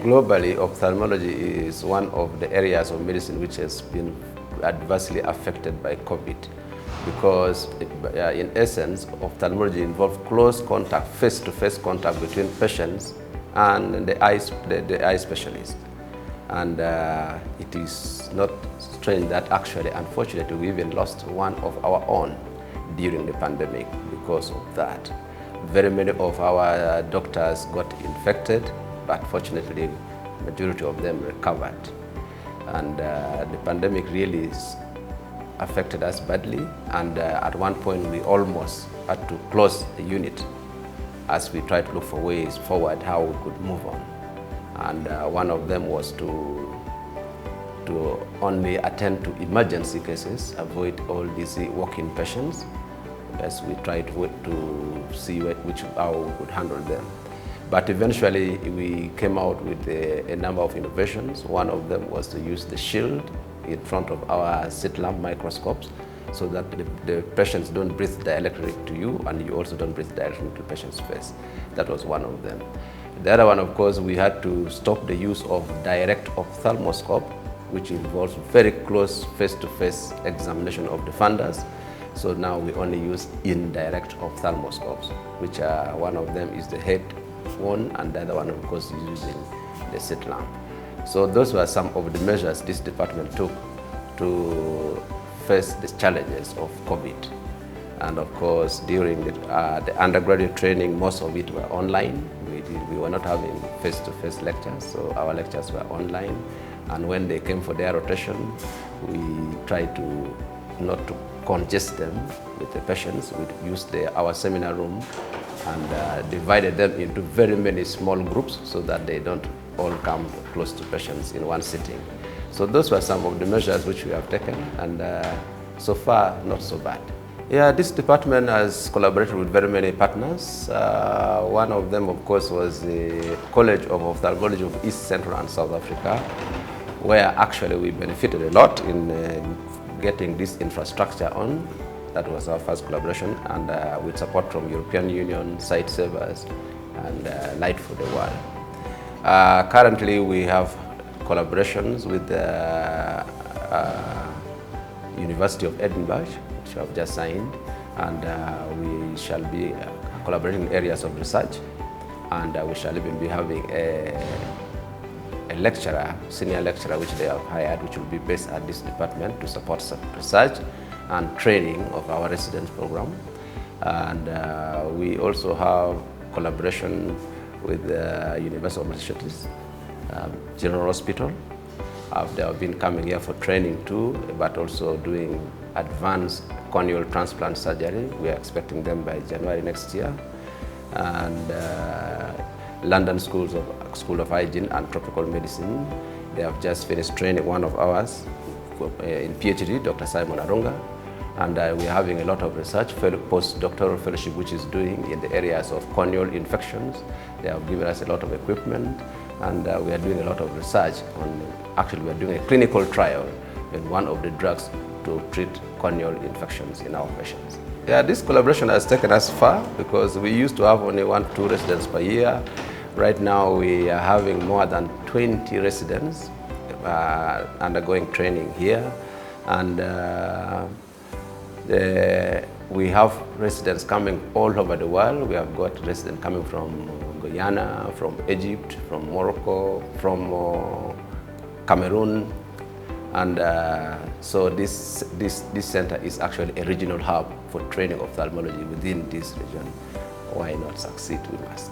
Globally, ophthalmology is one of the areas of medicine which has been adversely affected by COVID, because in essence, ophthalmology involves close contact, face-to-face contact between patients and the eye specialist. And it is not strange that actually, unfortunately, we even lost one of our own during the pandemic because of that. Very many of our doctors got infected, but fortunately, majority of them recovered. And the pandemic really affected us badly, and at one point we almost had to close the unit as we tried to look for ways forward how we could move on. And one of them was to only attend to emergency cases, avoid all these walk-in patients, as we tried to see how we could handle them. But eventually we came out with a number of innovations. One of them was to use the shield in front of our slit lamp microscopes, so that the patients don't breathe directly to you, and you also don't breathe directly to the patient's face. That was one of them. The other one, of course, we had to stop the use of direct ophthalmoscope, which involves very close face-to-face examination of the fundus. So now we only use indirect ophthalmoscopes, which one of them is the head one, and the other one, of course, is using the slit lamp. So those were some of the measures this department took to face the challenges of COVID. And of course, during the undergraduate training, most of it were online. We were not having face-to-face lectures, so our lectures were online. And when they came for their rotation, we tried to not to congest them with the patients. We used our seminar room and divided them into very many small groups so that they don't all come close to patients in one sitting. So those were some of the measures which we have taken, and so far, not so bad. Yeah, this department has collaborated with very many partners. One of them, of course, was the College of Ophthalmology of East Central and South Africa, where actually we benefited a lot in getting this infrastructure on. That was our first collaboration, and with support from European Union, Sight Savers, and Light for the World. Currently, we have collaborations with the University of Edinburgh, which we have just signed, and we shall be collaborating in areas of research, and we shall even be having a lecturer, senior lecturer, which they have hired, which will be based at this department to support research and training of our residence program. And we also have collaboration with the University of Massachusetts General Hospital. They have been coming here for training too, but also doing advanced corneal transplant surgery. We are expecting them by January next year. And London School of Hygiene and Tropical Medicine, they have just finished training one of ours in PhD, Dr. Simon Arunga. And we're having a lot of research, postdoctoral fellowship, which is doing in the areas of corneal infections. They have given us a lot of equipment, and we are doing a lot of research on, actually we're doing a clinical trial in one of the drugs to treat corneal infections in our patients. Yeah, this collaboration has taken us far, because we used to have only 1-2 residents per year. Right now we are having more than 20 residents undergoing training here, and we have residents coming all over the world. We have got residents coming from Guyana, from Egypt, from Morocco, from Cameroon, and so this center is actually a regional hub for training ophthalmology within this region. Why not succeed? We must.